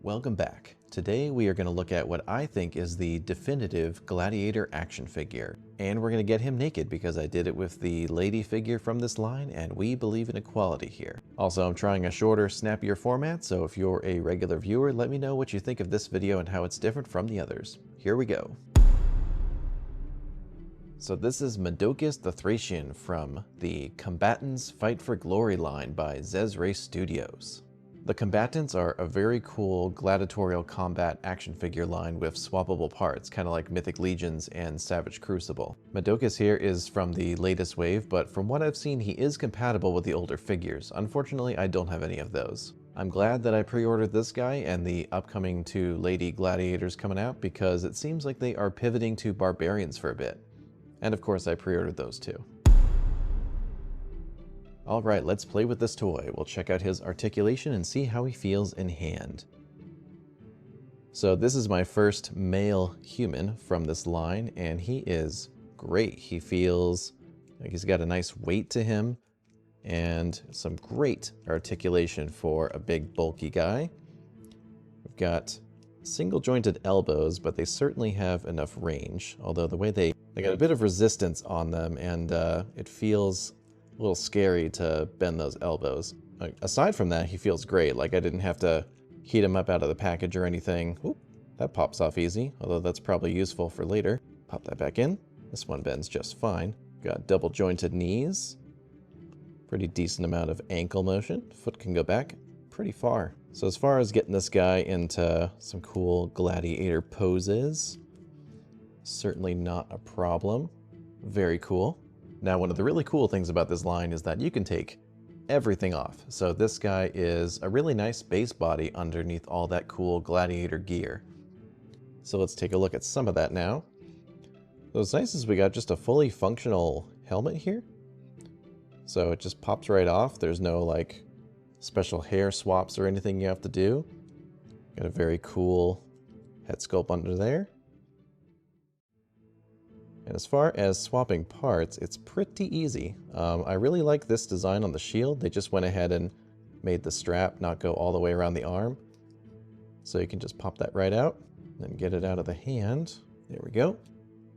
Welcome back. Today we are going to look at what I think is the definitive Gladiator action figure. And we're going to get him naked because I did it with the lady figure from this line and we believe in equality here. Also, I'm trying a shorter, snappier format, so if you're a regular viewer, let me know what you think of this video and how it's different from the others. Here we go. So this is Medocus the Thracian from the Combatants Fight for Glory line by Xesray Studios. The Combatants are a very cool gladiatorial combat action figure line with swappable parts, kind of like Mythic Legions and Savage Crucible. Medocus here is from the latest wave, but from what I've seen, he is compatible with the older figures. Unfortunately, I don't have any of those. I'm glad that I pre-ordered this guy and the upcoming 2 Lady Gladiators coming out because it seems like they are pivoting to barbarians for a bit. And of course, I pre-ordered those too. Alright, let's play with this toy. We'll check out his articulation and see how he feels in hand. So this is my first male human from this line, and he is great. He feels like he's got a nice weight to him, and some great articulation for a big, bulky guy. We've got single jointed elbows, but they certainly have enough range, although the way they got a bit of resistance on them, and it feels a little scary to bend those elbows. Aside from that, he feels great. Like I didn't have to heat him up out of the package or anything. Oop, that pops off easy, although that's probably useful for later. Pop that back in. This one bends just fine. Got double jointed knees. Pretty decent amount of ankle motion. Foot can go back pretty far. So as far as getting this guy into some cool gladiator poses, certainly not a problem. Very cool. Now, one of the really cool things about this line is that you can take everything off. So this guy is a really nice base body underneath all that cool gladiator gear. So let's take a look at some of that now. So what's nice is we got just a fully functional helmet here. So it just pops right off. There's no like special hair swaps or anything you have to do. Got a very cool head sculpt under there. And as far as swapping parts, it's pretty easy. I really like this design on the shield. They just went ahead and made the strap not go all the way around the arm. So you can just pop that right out and get it out of the hand. There we go.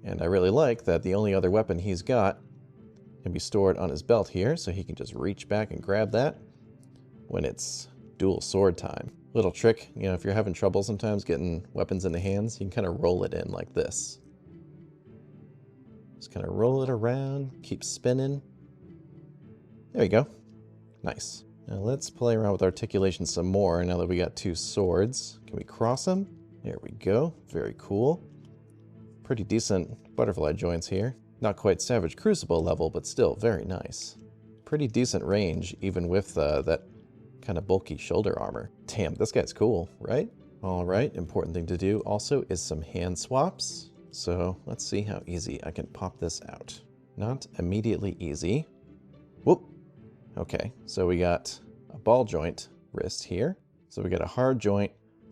And I really like that the only other weapon he's got can be stored on his belt here, so he can just reach back and grab that when it's dual sword time. Little trick, you know, if you're having trouble sometimes getting weapons in the hands, you can kind of roll it in like this. Just kind of roll it around, keep spinning. There you go. Nice. Now let's play around with articulation some more now that we got 2 swords. Can we cross them? There we go. Very cool. Pretty decent butterfly joints here. Not quite Savage Crucible level, but still very nice. Pretty decent range, even with that kind of bulky shoulder armor. Damn, this guy's cool, right? All right, important thing to do also is some hand swaps. So let's see how easy I can pop this out. Not immediately easy. Whoop. Okay, so we got a ball joint wrist here. So we got a hard joint,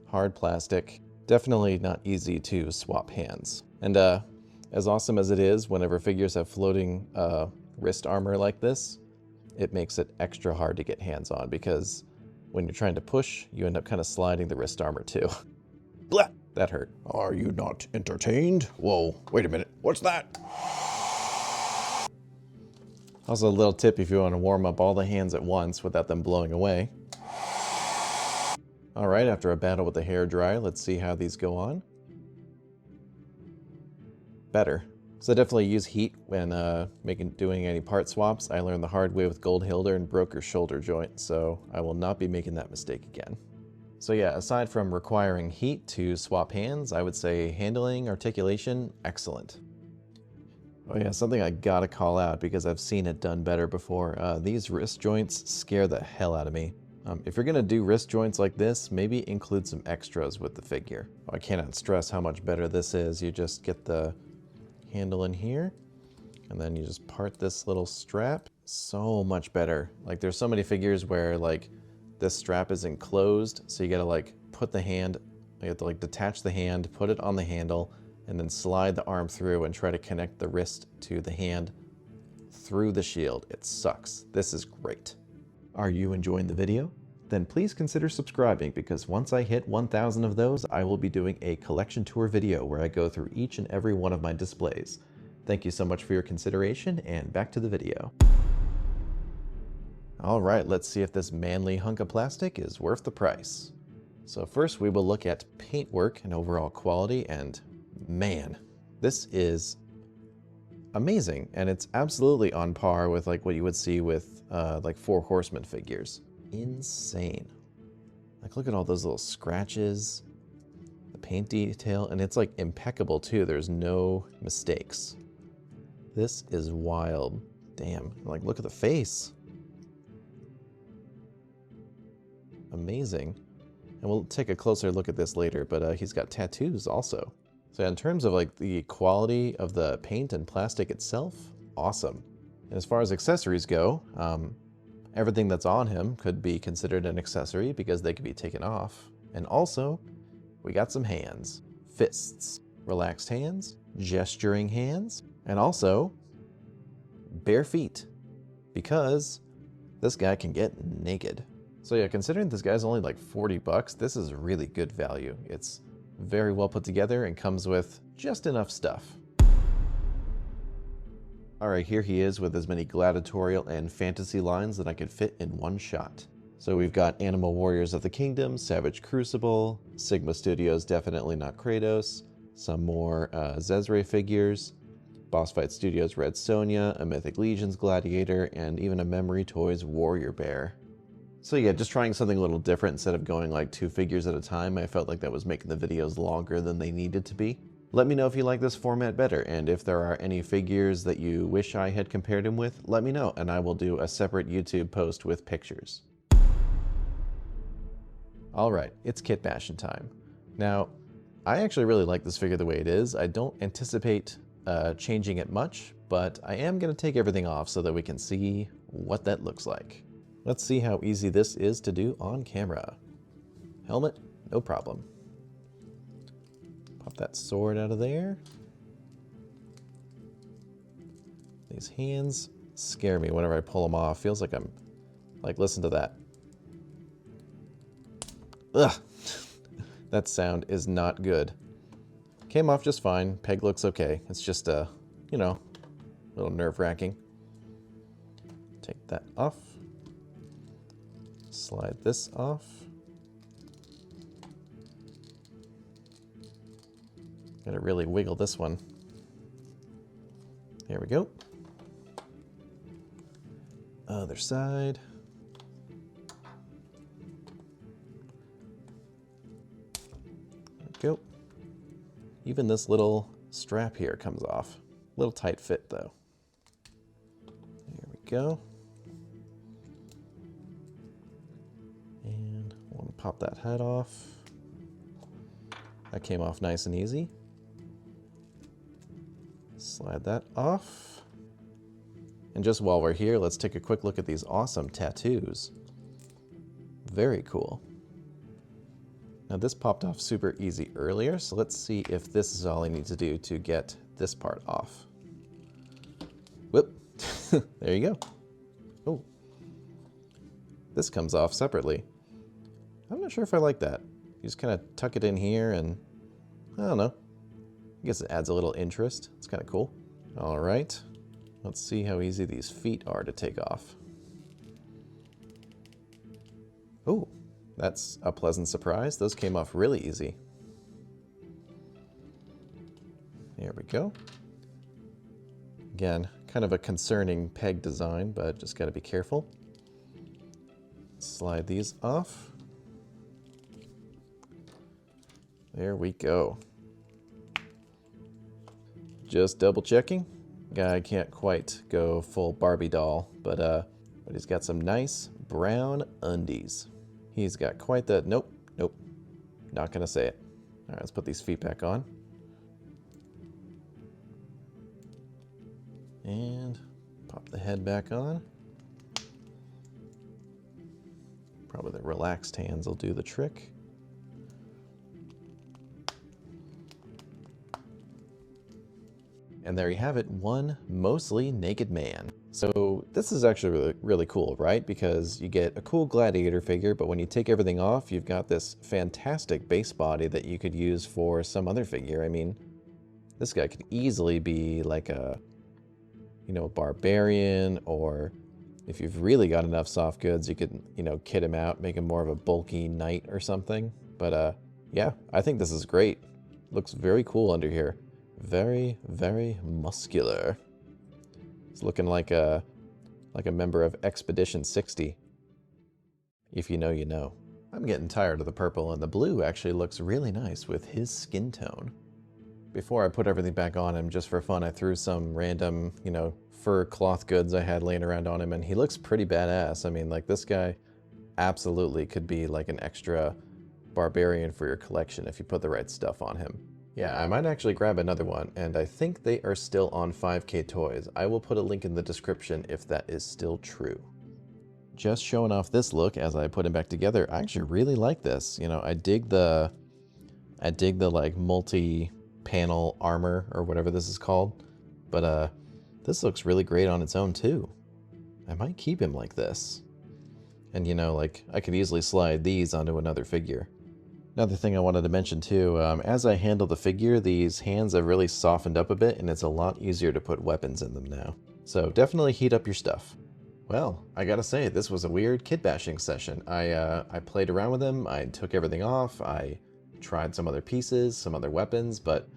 hard plastic. Definitely not easy to swap hands. And as awesome as it is, whenever figures have floating wrist armor like this, it makes it extra hard to get hands on because when you're trying to push, you end up kind of sliding the wrist armor too. Blah! That hurt. Are you not entertained? Whoa, wait a minute. What's that? Also a little tip if you want to warm up all the hands at once without them blowing away. Alright, after a battle with the hairdryer, let's see how these go on. Better. So I definitely use heat when doing any part swaps. I learned the hard way with Gold Hilder and broke her shoulder joint, so I will not be making that mistake again. So yeah, aside from requiring heat to swap hands, I would say handling, articulation, excellent. Oh yeah, something I gotta call out because I've seen it done better before. These wrist joints scare the hell out of me. If you're gonna do wrist joints like this, maybe include some extras with the figure. I cannot stress how much better this is. You just get the handle in here, and then you just part this little strap. So much better. Like there's so many figures where like this strap is enclosed, so you gotta like put the hand, you have to like detach the hand, put it on the handle, and then slide the arm through and try to connect the wrist to the hand through the shield. It sucks. This is great. Are you enjoying the video? then please consider subscribing, because once I hit 1,000 of those, I will be doing a collection tour video where I go through each and every one of my displays. Thank you so much for your consideration, and back to the video. Alright, let's see if this manly hunk of plastic is worth the price. So first we will look at paintwork and overall quality, and man, this is amazing, and it's absolutely on par with like what you would see with like Four Horsemen figures. Insane. Like, look at all those little scratches, the paint detail, and it's like impeccable too. There's no mistakes. This is wild. Damn, like look at the face. Amazing. And we'll take a closer look at this later, but he's got tattoos also. So in terms of like the quality of the paint and plastic itself, awesome. And as far as accessories go, everything that's on him could be considered an accessory because they could be taken off. And also, we got some hands, fists, relaxed hands, gesturing hands, and also bare feet, because this guy can get naked. So yeah, considering this guy's only like 40 bucks, this is really good value. It's very well put together and comes with just enough stuff. Alright, here he is with as many gladiatorial and fantasy lines that I could fit in one shot. So we've got Animal Warriors of the Kingdom, Savage Crucible, Sigma Studios, definitely not Kratos, some more Xesray figures, Boss Fight Studios Red Sonja, a Mythic Legions Gladiator, and even a Memory Toys Warrior Bear. So yeah, just trying something a little different instead of going like 2 figures at a time. I felt like that was making the videos longer than they needed to be. Let me know if you like this format better, and if there are any figures that you wish I had compared him with, let me know, and I will do a separate YouTube post with pictures. Alright, it's Kitbash time. Now, I actually really like this figure the way it is. I don't anticipate changing it much, but I am going to take everything off so that we can see what that looks like. Let's see how easy this is to do on camera. Helmet, no problem. Pop that sword out of there. These hands scare me whenever I pull them off. Feels like I'm, like, listen to that. Ugh, that sound is not good. Came off just fine. Peg looks okay. It's just, you know, a little nerve-wracking. Take that off. Slide this off. Gotta really wiggle this one. There we go. Other side. There we go. Even this little strap here comes off. Little tight fit though. There we go. And I want to pop that head off. That came off nice and easy. Slide that off. And just while we're here, let's take a quick look at these awesome tattoos. Very cool. Now this popped off super easy earlier, so let's see if this is all I need to do to get this part off. Whoop, there you go. Oh, this comes off separately. I'm not sure if I like that. You just kind of tuck it in here and, I don't know. I guess it adds a little interest. It's kind of cool. All right, let's see how easy these feet are to take off. Oh, that's a pleasant surprise. Those came off really easy. There we go. Again, kind of a concerning peg design, but just got to be careful. Slide these off. There we go. Just double checking. Guy can't quite go full Barbie doll, but he's got some nice brown undies. He's got quite the, nope, not gonna say it. All right, let's put these feet back on. And pop the head back on. Probably the relaxed hands will do the trick. And there you have it, one mostly naked man. So this is actually really, really cool, right? Because you get a cool Gladiator figure, but when you take everything off, you've got this fantastic base body that you could use for some other figure. I mean, this guy could easily be like a, you know, a barbarian, or if you've really got enough soft goods, you could, you know, kit him out, make him more of a bulky knight or something. But yeah, I think this is great. Looks very cool under here. Very, very muscular. It's looking like a member of Expedition 60. If you know, you know. I'm getting tired of the purple, and the blue actually looks really nice with his skin tone. Before I put everything back on him, just for fun, I threw some random, you know, fur cloth goods I had laying around on him, and he looks pretty badass. I mean, like, this guy absolutely could be like an extra barbarian for your collection if you put the right stuff on him. Yeah, I might actually grab another one, and I think they are still on 5K Toys. I will put a link in the description if that is still true. Just showing off this look as I put him back together, I actually really like this. You know, I dig the like multi-panel armor or whatever this is called, but this looks really great on its own too. I might keep him like this. And you know, like, I could easily slide these onto another figure. Another thing I wanted to mention too, as I handle the figure, these hands have really softened up a bit, and it's a lot easier to put weapons in them now. So definitely heat up your stuff. Well, I gotta say, this was a weird kit bashing session. I played around with him, I took everything off, I tried some other pieces, some other weapons, but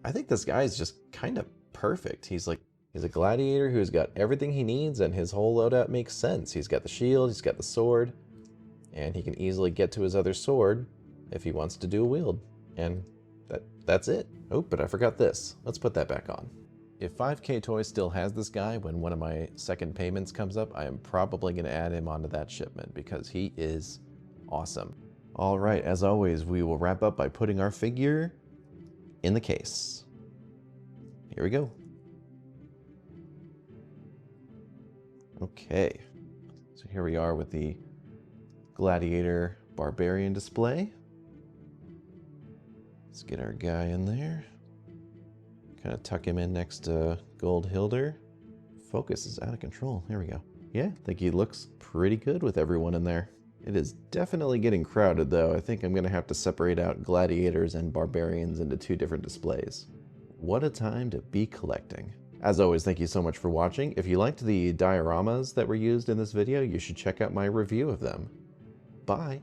I think this guy is just kind of perfect. He's a gladiator who's got everything he needs, and his whole loadout makes sense. He's got the shield, he's got the sword, and he can easily get to his other sword if he wants to do a wield. And that's it. Oh, but I forgot this. Let's put that back on. If 5K Toys still has this guy when one of my second payments comes up, I am probably going to add him onto that shipment because he is awesome. All right, as always, we will wrap up by putting our figure in the case. Here we go. Okay, so here we are with the Gladiator Barbarian display. Let's get our guy in there. Kind of tuck him in next to Gold Hilder. Focus is out of control. There we go. Yeah, I think he looks pretty good with everyone in there. It is definitely getting crowded though. I think I'm going to have to separate out gladiators and barbarians into two different displays. What a time to be collecting. As always, thank you so much for watching. If you liked the dioramas that were used in this video, you should check out my review of them. Bye.